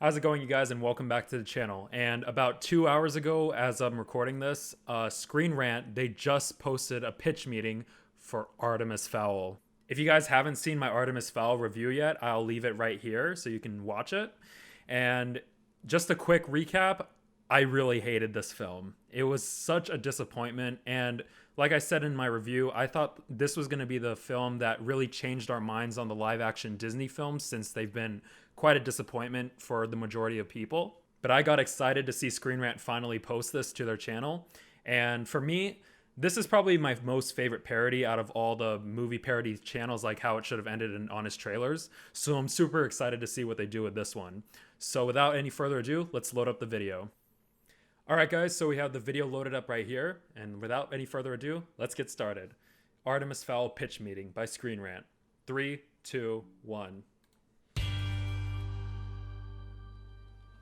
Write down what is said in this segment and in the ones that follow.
How's it going, you guys, and welcome back to the channel. And about 2 hours ago, as I'm recording this, Screen Rant, they just posted a pitch meeting for Artemis Fowl. If you guys haven't seen my Artemis Fowl review yet, I'll leave it right here so you can watch it. And just a quick recap, I really hated this film. It was such a disappointment, and like I said in my review, I thought this was going to be the film that really changed our minds on the live-action Disney films, since they've been quite a disappointment for the majority of people. But I got excited to see Screen Rant finally post this to their channel, and for me, this is probably my most favorite parody out of all the movie parody channels, like How It Should Have Ended in Honest Trailers. So I'm super excited to see what they do with this one. So without any further ado, let's load up the video. Alright guys, so we have the video loaded up right here, and without any further ado, let's get started. Artemis Fowl pitch meeting by Screen Rant. 3, 2, 1.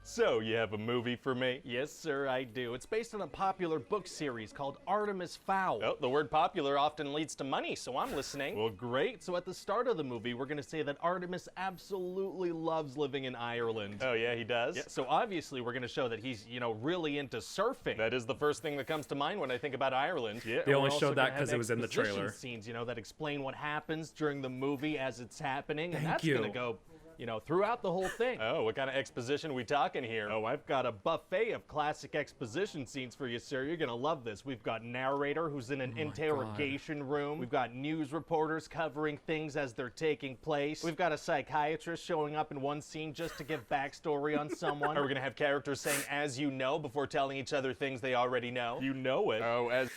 So, you have a movie for me? Yes, sir, I do. It's based on a popular book series called Artemis Fowl. Oh, the word popular often leads to money, so I'm listening. Well, great. So at the start of the movie, we're going to say that Artemis absolutely loves living in Ireland. Oh, yeah, he does? Yeah, so obviously we're going to show that he's, really into surfing. That is the first thing that comes to mind when I think about Ireland. Yeah, They and only we're showed also that gonna 'cause have it was in the exposition trailer. scenes, that explain what happens during the movie as it's happening. And Thank that's you. going to go, throughout the whole thing. Oh, what kind of exposition we talking here? Oh, I've got a buffet of classic exposition scenes for you, sir. You're gonna love this. We've got narrator who's in an interrogation room. We've got news reporters covering things as they're taking place. We've got a psychiatrist showing up in one scene just to give backstory on someone. Are we gonna have characters saying, as you know, before telling each other things they already know? You know it. Oh, as...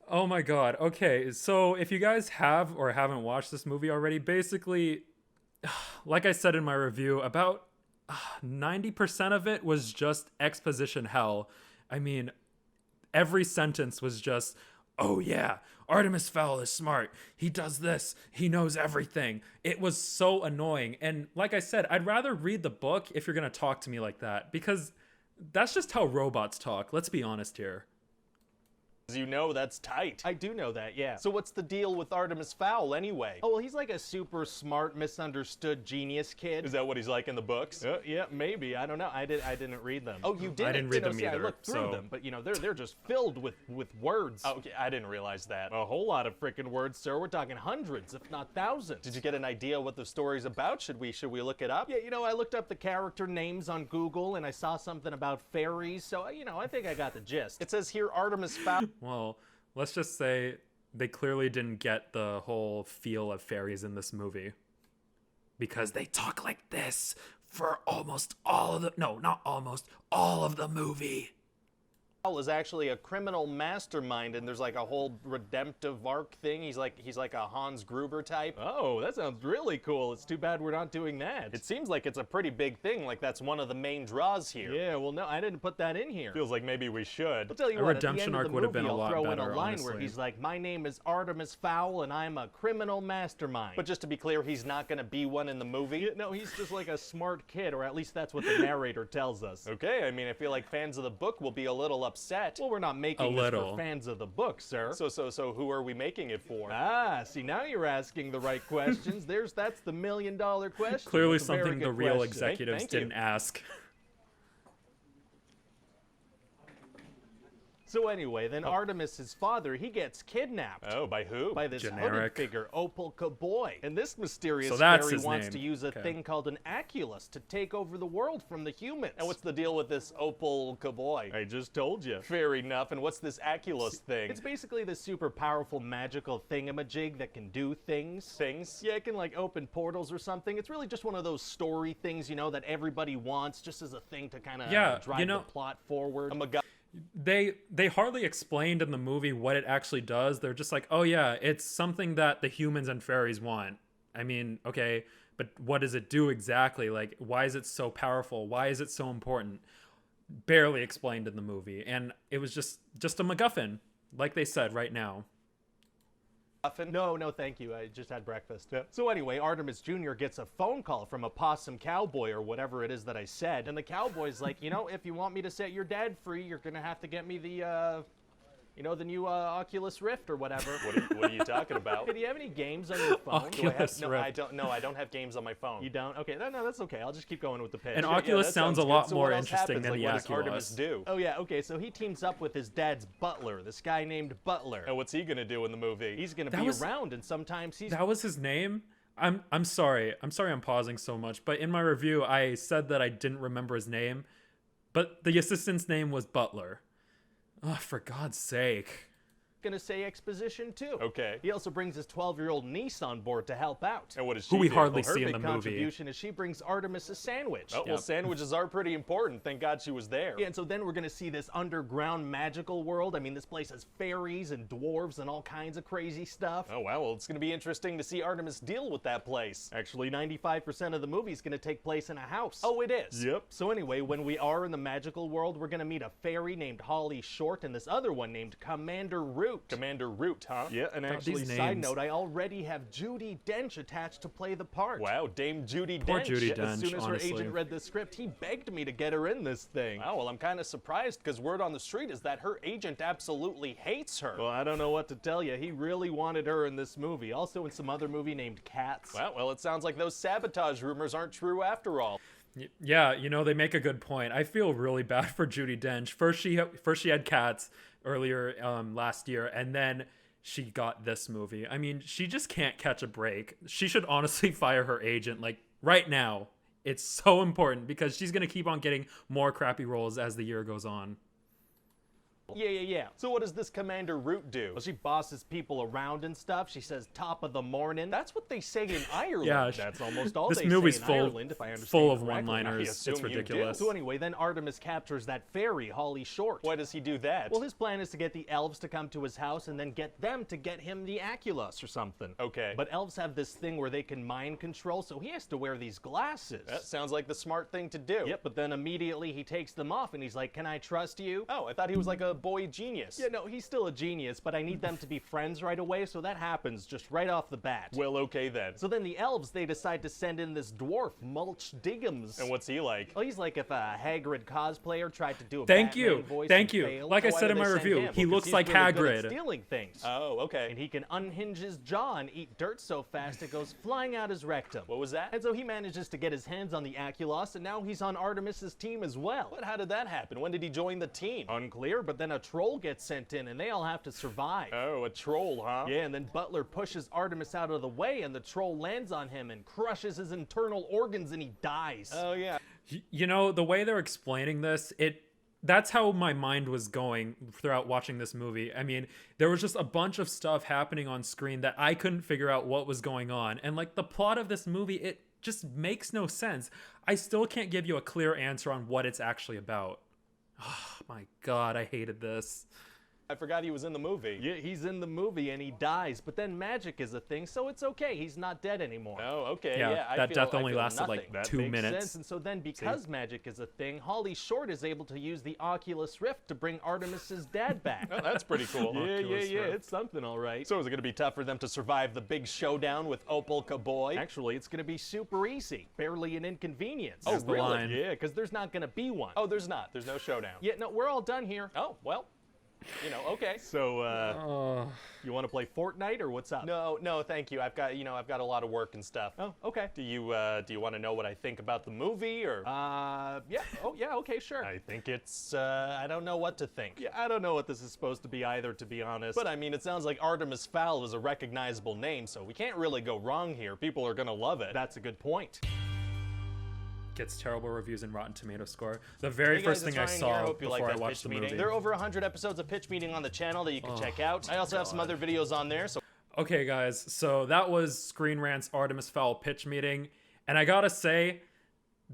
Oh my god, okay, so if you guys have or haven't watched this movie already, basically, like I said in my review, about 90% of it was just exposition hell. I mean, every sentence was just, oh yeah, Artemis Fowl is smart. He does this. He knows everything. It was so annoying. And like I said, I'd rather read the book if you're going to talk to me like that, because that's just how robots talk. Let's be honest here. you know, that's tight. I do know that, yeah. So what's the deal with Artemis Fowl, anyway? Oh, well, he's like a super smart, misunderstood genius kid. Is that what he's like in the books? Yeah, maybe. I don't know. I didn't read them. Oh, you didn't? I didn't read them See, I either. looked through So them, but they're just filled with words. Oh, okay, I didn't realize that. A whole lot of freaking words, sir. We're talking hundreds, if not thousands. Did you get an idea what the story's about? Should we look it up? Yeah, I looked up the character names on Google, and I saw something about fairies, so, I think I got the gist. It says here Artemis Fowl. Well, let's just say they clearly didn't get the whole feel of fairies in this movie, because they talk like this for almost all of the, no, not almost, all of the movie. Is actually a criminal mastermind, and there's like a whole redemptive arc thing. He's like a Hans Gruber type. Oh, that sounds really cool. It's too bad we're not doing that. It seems like it's a pretty big thing, like that's one of the main draws here. Yeah, well, no, I didn't put that in here. Feels like maybe we should. I'll tell you A what, redemption at arc the end would of have the been a movie, lot I'll throw in better, a line where honestly. he's like, my name is Artemis Fowl, and I'm a criminal mastermind. But just to be clear, he's not gonna be one in the movie? Yeah, no, he's just like a smart kid, or at least that's what the narrator tells us. Okay, I mean, I feel like fans of the book will be a little upset. Well, we're not making A this little. for fans of the book, sir. So who are we making it for? Ah, see, now you're asking the right questions. That's the million-dollar question. Clearly That's a very something the good real question. executives Thank you. didn't ask. So anyway, then Artemis's father, he gets kidnapped. Oh, by who? By this hooded Generic. figure, Opal Kaboy. And this mysterious So that's fairy his wants name. to use a Okay. thing called an Aculus to take over the world from the humans. And what's the deal with this Opal Kaboy? I just told you. Fair enough. And what's this Aculus thing? It's basically this super powerful magical thingamajig that can do things. Things? Yeah, it can like open portals or something. It's really just one of those story things, that everybody wants just as a thing to kind of Yeah, drive the plot forward. I'm a guy. They hardly explained in the movie what it actually does. They're just like, oh yeah, it's something that the humans and fairies want. I mean, okay, but what does it do exactly? Like, why is it so powerful? Why is it so important? Barely explained in the movie, and it was just a MacGuffin, like they said right now. No, thank you. I just had breakfast. Yeah. So anyway, Artemis Jr. gets a phone call from a possum cowboy or whatever it is that I said. And the cowboy's like, if you want me to set your dad free, you're going to have to get me the You know, the new Oculus Rift or whatever. What are you talking about? Hey, do you have any games on your phone? Oculus No, Rift. I don't. No, I don't have games on my phone. You don't? Okay, no, that's okay. I'll just keep going with the pitch. An Yeah, Oculus that sounds sounds a lot good. So more what else interesting happens? than Like, the what does Oculus. Artemis do? Oh yeah, okay, so he teams up with his dad's butler, this guy named Butler. And what's he gonna do in the movie? He's gonna That be was- around, and sometimes he's That was his name? I'm sorry. I'm sorry I'm pausing so much, but in my review I said that I didn't remember his name, but the assistant's name was Butler. Oh, for God's sake. gonna say exposition too. Okay. He also brings his 12-year-old niece on board to help out. And what does she Who we do? hardly Her see in big the movie. contribution is she brings Artemis a sandwich. Oh, well, sandwiches are pretty important. Thank God she was there. Yeah, and so then we're gonna see this underground magical world. I mean, this place has fairies and dwarves and all kinds of crazy stuff. Oh, wow. Well, it's gonna be interesting to see Artemis deal with that place. Actually, 95% of the movie is gonna take place in a house. Oh, it is? Yep. So anyway, when we are in the magical world, we're gonna meet a fairy named Holly Short and this other one named Commander Root. Commander Root, huh? Yeah, and These actually, side names. note, I already have Judi Dench attached to play the part. Wow, Dame Judi Poor Dench. Judi As Dench, soon as honestly. her agent read the script, he begged me to get her in this thing. Wow, well, I'm kind of surprised because word on the street is that her agent absolutely hates her. Well, I don't know what to tell you. He really wanted her in this movie. Also in some other movie named Cats. Wow, well, it sounds like those sabotage rumors aren't true after all. Yeah, you know, they make a good point. I feel really bad for Judi Dench. First she had Cats earlier last year, and then she got this movie. I mean, she just can't catch a break. She should honestly fire her agent, like, right now. It's so important because she's going to keep on getting more crappy roles as the year goes on. Yeah. So what does this Commander Root do? Well, she bosses people around and stuff. She says top of the morning. That's what they say in Ireland. Yeah, That's almost all this they movie's say in full, Ireland, if I understand full of correctly. one-liners. I assume It's you do. ridiculous. So anyway, then Artemis captures that fairy, Holly Short. Why does he do that? Well, his plan is to get the elves to come to his house and then get them to get him the Aculus or something. Okay. But elves have this thing where they can mind control, so he has to wear these glasses. That sounds like the smart thing to do. Yep, but then immediately he takes them off and he's like, "Can I trust you?" Oh, I thought he was like a boy genius. Yeah, no, he's still a genius, but I need them to be friends right away, so that happens just right off the bat. Well, okay then. So then the elves, they decide to send in this dwarf, Mulch Diggums. And what's he like? Oh, he's like if a Hagrid cosplayer tried to do a Thank Batman you. voice Thank and you. failed. Like I Why said did in my they send review, him? he Well, 'cause looks he's like really good at Hagrid. stealing things. Oh, okay. And he can unhinge his jaw and eat dirt so fast it goes flying out his rectum. What was that? And so he manages to get his hands on the Aculos, and now he's on Artemis's team as well. What? How did that happen? When did he join the team? Unclear, but then a troll gets sent in, and they all have to survive. Oh, a troll, huh? Yeah, and then Butler pushes Artemis out of the way, and the troll lands on him and crushes his internal organs, and he dies. Oh, yeah. You know, the way they're explaining this, that's how my mind was going throughout watching this movie. I mean, there was just a bunch of stuff happening on screen that I couldn't figure out what was going on. And like the plot of this movie, it just makes no sense. I still can't give you a clear answer on what it's actually about. Oh my God, I hated this. I forgot he was in the movie. Yeah, he's in the movie and he dies, but then magic is a thing, so it's okay. He's not dead anymore. Oh, okay. Yeah, Yeah, that death I only feel lasted, like, nothing. That 2 makes minutes. sense. And so then, because magic is a thing, Holly Short is able to use the Oculus Rift to bring Artemis's dad back. Oh, that's pretty cool. yeah. It's something, all right. So is it going to be tough for them to survive the big showdown with Opal Cowboy? Actually, it's going to be super easy. Barely an inconvenience. Oh, really? line. Yeah, because there's not going to be one. Oh, there's not. There's no showdown. Yeah, no, we're all done here. Oh, well, okay. So, you want to play Fortnite or what's up? No, thank you. I've got a lot of work and stuff. Oh, okay. Do you want to know what I think about the movie or? Yeah. Oh, yeah, okay, sure. I think it's, I don't know what to think. Yeah, I don't know what this is supposed to be either, to be honest. But I mean, it sounds like Artemis Fowl is a recognizable name, so we can't really go wrong here. People are gonna love it. That's a good point. Gets terrible reviews in Rotten Tomato score. The very Hey first guys, thing I it's Ryan saw here. Hope you like before I that watched pitch the meeting. movie. There are over 100 episodes of Pitch Meeting on the channel that you can check out. I also have some other videos on there, so Okay, guys, so that was Screen Rant's Artemis Fowl pitch meeting, and I gotta say,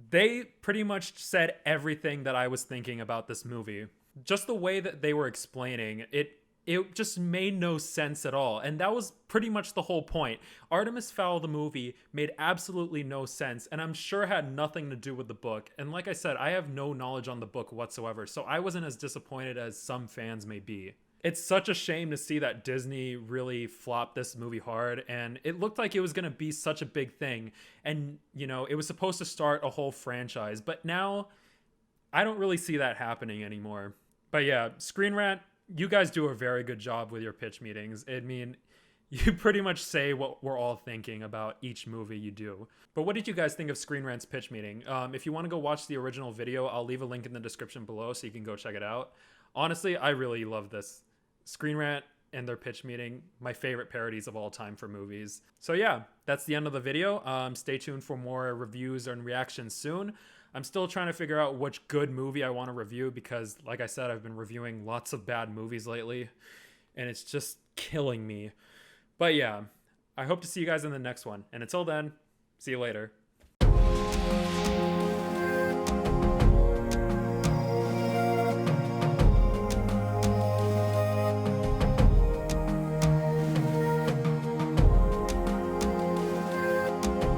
they pretty much said everything that I was thinking about this movie. Just the way that they were explaining it just made no sense at all, and that was pretty much the whole point. Artemis Fowl, the movie, made absolutely no sense, and I'm sure had nothing to do with the book. And like I said, I have no knowledge on the book whatsoever, so I wasn't as disappointed as some fans may be. It's such a shame to see that Disney really flopped this movie hard, and it looked like it was going to be such a big thing. And, you know, it was supposed to start a whole franchise, but now I don't really see that happening anymore. But yeah, Screen Rant, you guys do a very good job with your pitch meetings. I mean, you pretty much say what we're all thinking about each movie you do. But what did you guys think of Screen Rant's pitch meeting? If you want to go watch the original video, I'll leave a link in the description below so you can go check it out. Honestly, I really love this. Screen Rant and their pitch meeting, my favorite parodies of all time for movies. So yeah, that's the end of the video. Stay tuned for more reviews and reactions soon. I'm still trying to figure out which good movie I want to review because, like I said, I've been reviewing lots of bad movies lately, and it's just killing me. But yeah, I hope to see you guys in the next one. And until then, see you later.